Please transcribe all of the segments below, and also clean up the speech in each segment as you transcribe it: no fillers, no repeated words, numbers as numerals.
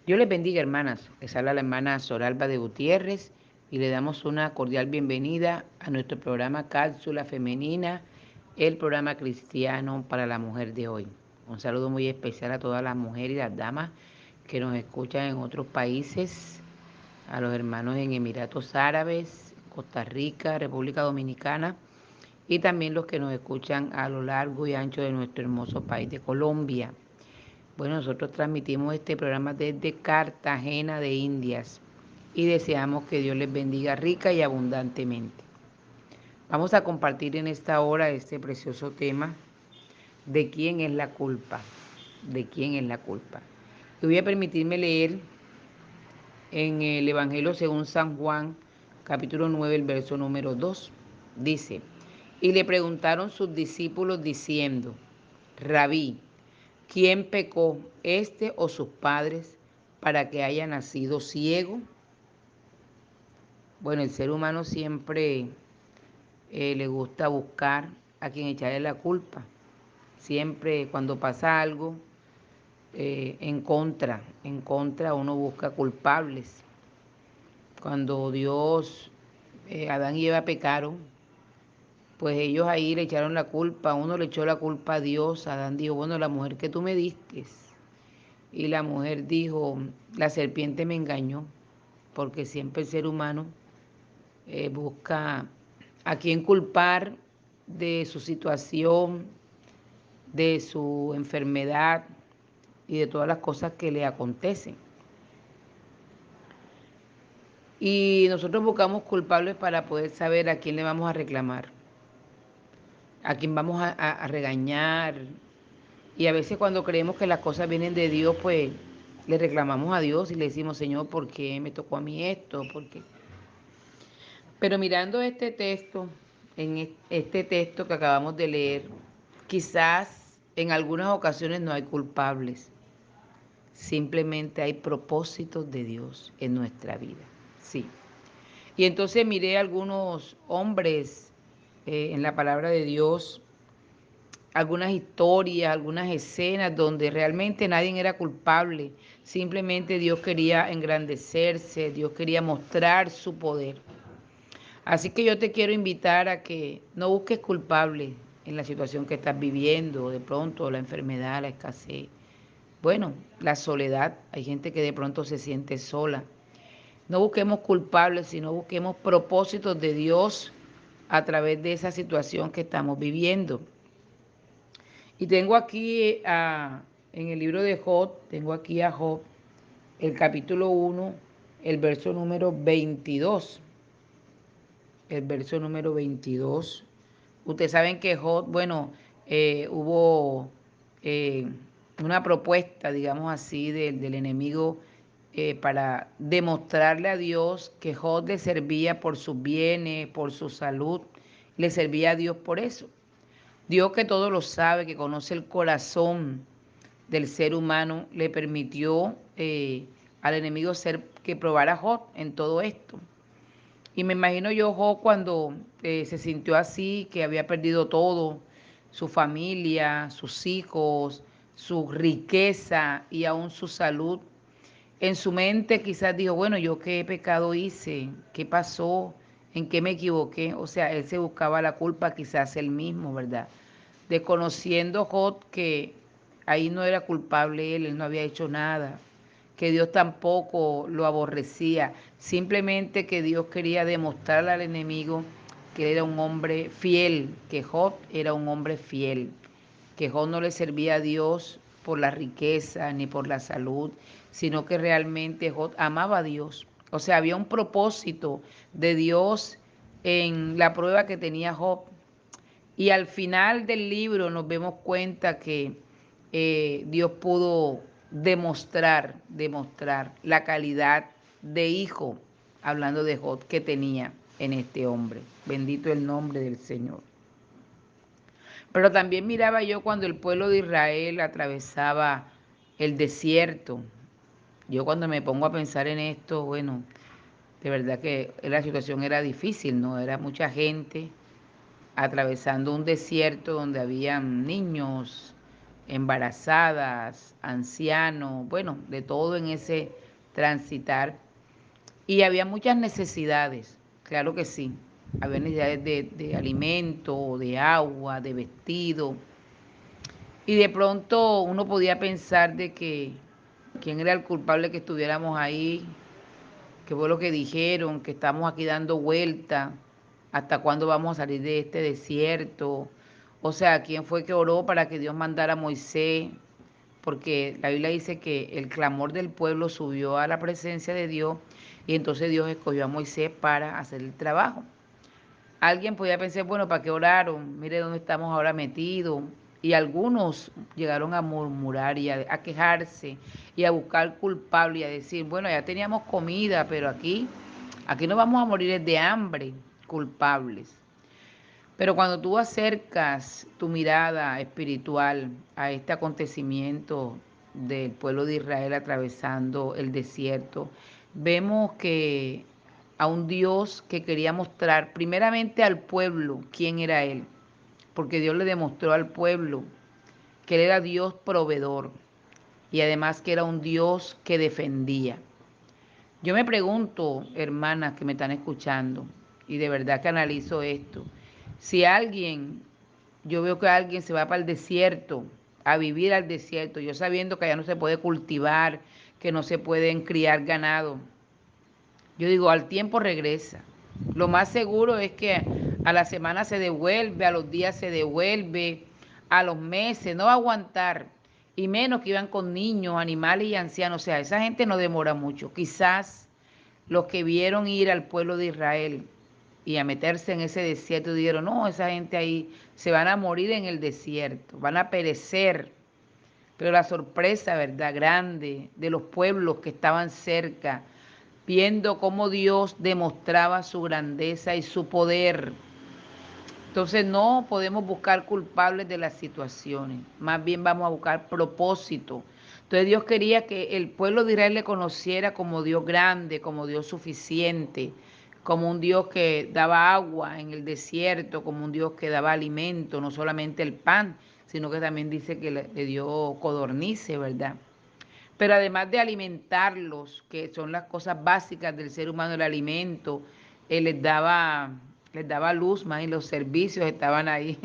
Dios les bendiga, hermanas. Les habla la hermana Soralba de Gutiérrez y le damos una cordial bienvenida a nuestro programa Cápsula Femenina, el programa cristiano para la mujer de hoy. Un saludo muy especial a todas las mujeres y las damas que nos escuchan en otros países, a los hermanos en Emiratos Árabes, Costa Rica, República Dominicana y también los que nos escuchan a lo largo y ancho de nuestro hermoso país de Colombia. Bueno, nosotros transmitimos este programa desde Cartagena de Indias y deseamos que Dios les bendiga rica y abundantemente. Vamos a compartir en esta hora este precioso tema de quién es la culpa, de quién es la culpa. Y voy a permitirme leer en el Evangelio según San Juan, capítulo 9, el verso número 2. Dice, y le preguntaron sus discípulos diciendo, Rabí, ¿quién pecó, este o sus padres, para que haya nacido ciego? Bueno, el ser humano siempre le gusta buscar a quien echarle la culpa. Siempre cuando pasa algo en contra uno busca culpables. Cuando Adán y Eva pecaron, pues ellos ahí le echaron la culpa. Uno le echó la culpa a Dios. Adán dijo, bueno, la mujer que tú me diste. Y la mujer dijo, la serpiente me engañó, porque siempre el ser humano busca a quién culpar de su situación, de su enfermedad y de todas las cosas que le acontecen. Y nosotros buscamos culpables para poder saber a quién le vamos a reclamar, a quién vamos a regañar. Y a veces cuando creemos que las cosas vienen de Dios, pues le reclamamos a Dios y le decimos, Señor, ¿por qué me tocó a mí esto? ¿Por qué? Pero mirando este texto, este texto que acabamos de leer, quizás en algunas ocasiones no hay culpables, simplemente hay propósitos de Dios en nuestra vida. Sí. Y entonces miré algunos hombres en la palabra de Dios, algunas historias, algunas escenas donde realmente nadie era culpable, simplemente Dios quería engrandecerse, Dios quería mostrar su poder. Así que yo te quiero invitar a que no busques culpable en la situación que estás viviendo, de pronto la enfermedad, la escasez. Bueno, la soledad, hay gente que de pronto se siente sola. No busquemos culpables, sino busquemos propósitos de Dios a través de esa situación que estamos viviendo. Y tengo aquí en el libro de Job, tengo aquí a Job, el capítulo 1, el verso número 22. El verso número 22. Ustedes saben que Job, bueno, hubo eh, una propuesta, digamos así, del enemigo para demostrarle a Dios que Job le servía por sus bienes, por su salud, le servía a Dios por eso. Dios que todo lo sabe, que conoce el corazón del ser humano, le permitió al enemigo ser que probara a Job en todo esto. Y me imagino yo, Job, cuando se sintió así, que había perdido todo, su familia, sus hijos, su riqueza y aún su salud. En su mente quizás dijo, bueno, ¿yo qué pecado hice? ¿Qué pasó? ¿En qué me equivoqué? O sea, él se buscaba la culpa quizás él mismo, ¿verdad? Desconociendo Job que ahí no era culpable él no había hecho nada, que Dios tampoco lo aborrecía, simplemente que Dios quería demostrarle al enemigo que él era un hombre fiel, que Job era un hombre fiel, que Job no le servía a Dios por la riqueza ni por la salud, sino que realmente Job amaba a Dios. O sea, había un propósito de Dios en la prueba que tenía Job. Y al final del libro nos vemos cuenta que Dios pudo demostrar la calidad de hijo, hablando de Job, que tenía en este hombre. Bendito el nombre del Señor. Pero también miraba yo cuando el pueblo de Israel atravesaba el desierto. Yo cuando me pongo a pensar en esto, bueno, de verdad que la situación era difícil, ¿no? Era mucha gente atravesando un desierto donde habían niños, embarazadas, ancianos, bueno, de todo en ese transitar. Y había muchas necesidades, claro que sí. Había necesidades de alimento, de agua, de vestido. Y de pronto uno podía pensar de que quién era el culpable que estuviéramos ahí, qué fue lo que dijeron, que estamos aquí dando vuelta, hasta cuándo vamos a salir de este desierto. O sea, quién fue que oró para que Dios mandara a Moisés, porque la Biblia dice que el clamor del pueblo subió a la presencia de Dios y entonces Dios escogió a Moisés para hacer el trabajo. Alguien podía pensar, bueno, ¿para qué oraron? Mire dónde estamos ahora metidos. Y algunos llegaron a murmurar y a quejarse y a buscar culpable y a decir, bueno, ya teníamos comida, pero aquí no vamos a morir de hambre, culpables. Pero cuando tú acercas tu mirada espiritual a este acontecimiento del pueblo de Israel atravesando el desierto, vemos que a un Dios que quería mostrar primeramente al pueblo quién era Él, porque Dios le demostró al pueblo que Él era Dios proveedor y además que era un Dios que defendía. Yo me pregunto, hermanas que me están escuchando, y de verdad que analizo esto, si yo veo que alguien se va para el desierto, a vivir al desierto, yo sabiendo que allá no se puede cultivar, que no se pueden criar ganado, yo digo, al tiempo regresa. Lo más seguro es que a la semana se devuelve, a los días se devuelve, a los meses, no va a aguantar. Y menos que iban con niños, animales y ancianos. O sea, esa gente no demora mucho. Quizás los que vieron ir al pueblo de Israel y a meterse en ese desierto dijeron, no, esa gente ahí se van a morir en el desierto, van a perecer. Pero la sorpresa, ¿verdad? Grande de los pueblos que estaban cerca, viendo cómo Dios demostraba su grandeza y su poder. Entonces no podemos buscar culpables de las situaciones, más bien vamos a buscar propósito. Entonces Dios quería que el pueblo de Israel le conociera como Dios grande, como Dios suficiente, como un Dios que daba agua en el desierto, como un Dios que daba alimento, no solamente el pan, sino que también dice que le dio codornices, ¿verdad? Pero además de alimentarlos, que son las cosas básicas del ser humano, el alimento, él les daba luz, más y los servicios estaban ahí,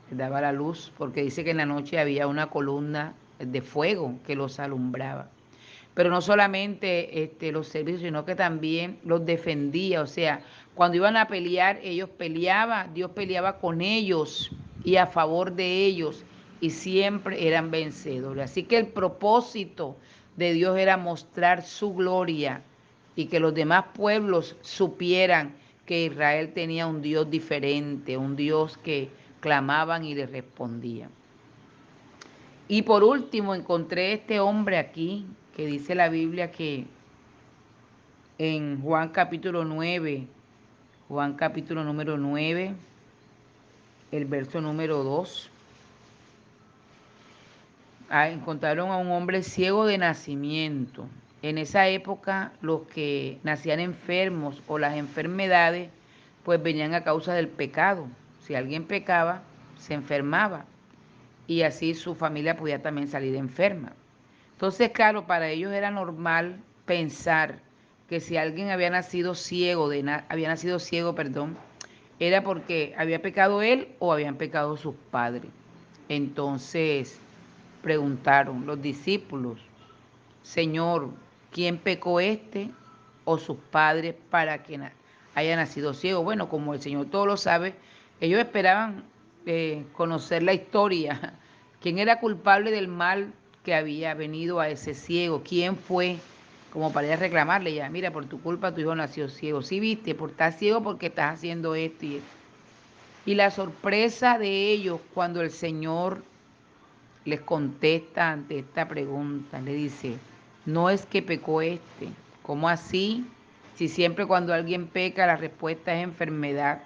les daba la luz, porque dice que en la noche había una columna de fuego que los alumbraba. Pero no solamente los servicios, sino que también los defendía. O sea, cuando iban a pelear, ellos peleaban, Dios peleaba con ellos y a favor de ellos y siempre eran vencedores. Así que el propósito de Dios era mostrar su gloria y que los demás pueblos supieran que Israel tenía un Dios diferente, un Dios que clamaban y le respondían. Y por último encontré este hombre aquí que dice la Biblia que en Juan capítulo 9, Juan capítulo número 9, el verso número 2, encontraron a un hombre ciego de nacimiento. En esa época los que nacían enfermos o las enfermedades pues venían a causa del pecado. Si alguien pecaba, se enfermaba y así su familia podía también salir enferma. Entonces, claro, para ellos era normal pensar que si alguien había nacido ciego, perdón, era porque había pecado él o habían pecado sus padres. Entonces preguntaron los discípulos, Señor, ¿quién pecó este o sus padres para que haya nacido ciego? Bueno, como el Señor todo lo sabe, ellos esperaban conocer la historia. ¿Quién era culpable del mal que había venido a ese ciego? ¿Quién fue? Como para ir a reclamarle ya, mira, por tu culpa tu hijo nació ciego. Sí, viste, por estar ciego porque estás haciendo esto y esto. Y la sorpresa de ellos cuando el Señor les contesta ante esta pregunta, le dice, no es que pecó este, ¿cómo así? Si siempre cuando alguien peca la respuesta es enfermedad,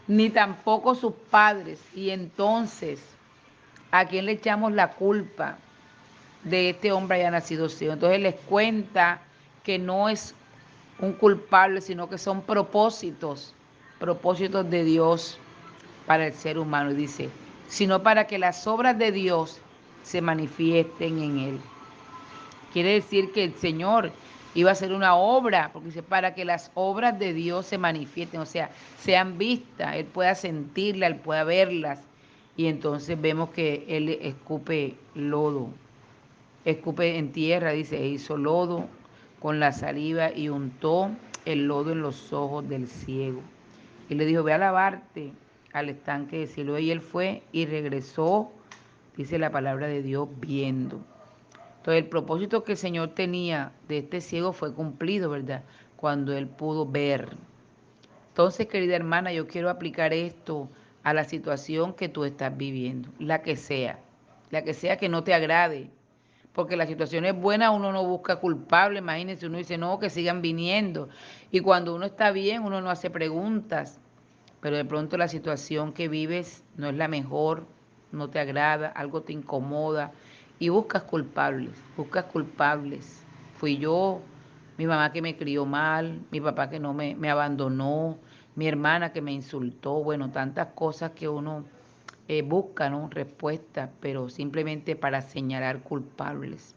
ni tampoco sus padres. Y entonces, ¿a quién le echamos la culpa de este hombre haya nacido ciego? Entonces les cuenta que no es un culpable, sino que son propósitos de Dios para el ser humano. Y dice, sino para que las obras de Dios se manifiesten en él. Quiere decir que el Señor iba a hacer una obra, porque dice, para que las obras de Dios se manifiesten, o sea, sean vistas, Él pueda sentirlas, Él pueda verlas. Y entonces vemos que Él escupe lodo, escupe en tierra, dice, e hizo lodo con la saliva y untó el lodo en los ojos del ciego. Y le dijo, ve a lavarte al estanque de Siloé. Y él fue y regresó, dice la palabra de Dios, viendo. Entonces el propósito que el Señor tenía de este ciego fue cumplido, ¿verdad? Cuando él pudo ver. Entonces, querida hermana, yo quiero aplicar esto a la situación que tú estás viviendo, la que sea que no te agrade. Porque la situación es buena, uno no busca culpable, imagínense, uno dice, no, que sigan viniendo. Y cuando uno está bien, uno no hace preguntas, pero de pronto la situación que vives no es la mejor, no te agrada, algo te incomoda y buscas culpables, buscas culpables. Fui yo, mi mamá que me crió mal, mi papá que no me abandonó, mi hermana que me insultó, bueno, tantas cosas que uno busca, ¿no? Respuestas, pero simplemente para señalar culpables.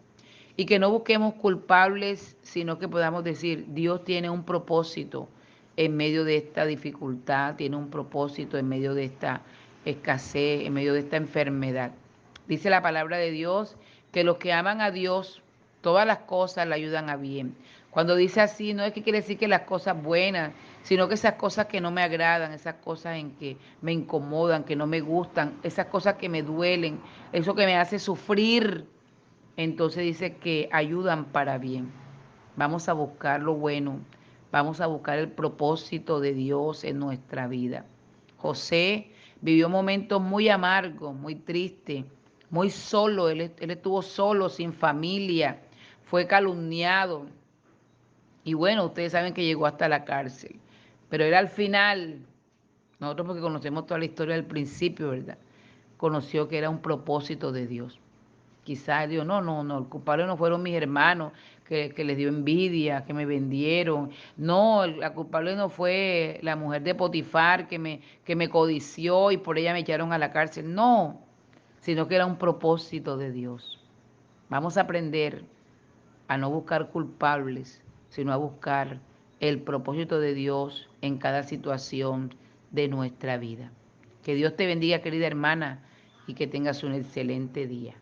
Y que no busquemos culpables, sino que podamos decir, Dios tiene un propósito en medio de esta dificultad, tiene un propósito en medio de esta escasez, en medio de esta enfermedad. Dice la palabra de Dios que los que aman a Dios, todas las cosas le ayudan a bien. Cuando dice así, no es que quiere decir que las cosas buenas, sino que esas cosas que no me agradan, esas cosas en que me incomodan, que no me gustan, esas cosas que me duelen, eso que me hace sufrir, entonces dice que ayudan para bien. Vamos a buscar lo bueno, vamos a buscar el propósito de Dios en nuestra vida. José vivió momentos muy amargos, muy tristes, muy solo, él estuvo solo, sin familia, fue calumniado. Y bueno, ustedes saben que llegó hasta la cárcel. Pero él al final, nosotros porque conocemos toda la historia del principio, ¿verdad? Conoció que era un propósito de Dios. Quizás Dios, no, el culpable no fueron mis hermanos que les dio envidia, que me vendieron. No, la culpable no fue la mujer de Potifar que me codició y por ella me echaron a la cárcel. No, sino que era un propósito de Dios. Vamos a aprender a no buscar culpables, sino a buscar el propósito de Dios en cada situación de nuestra vida. Que Dios te bendiga, querida hermana, y que tengas un excelente día.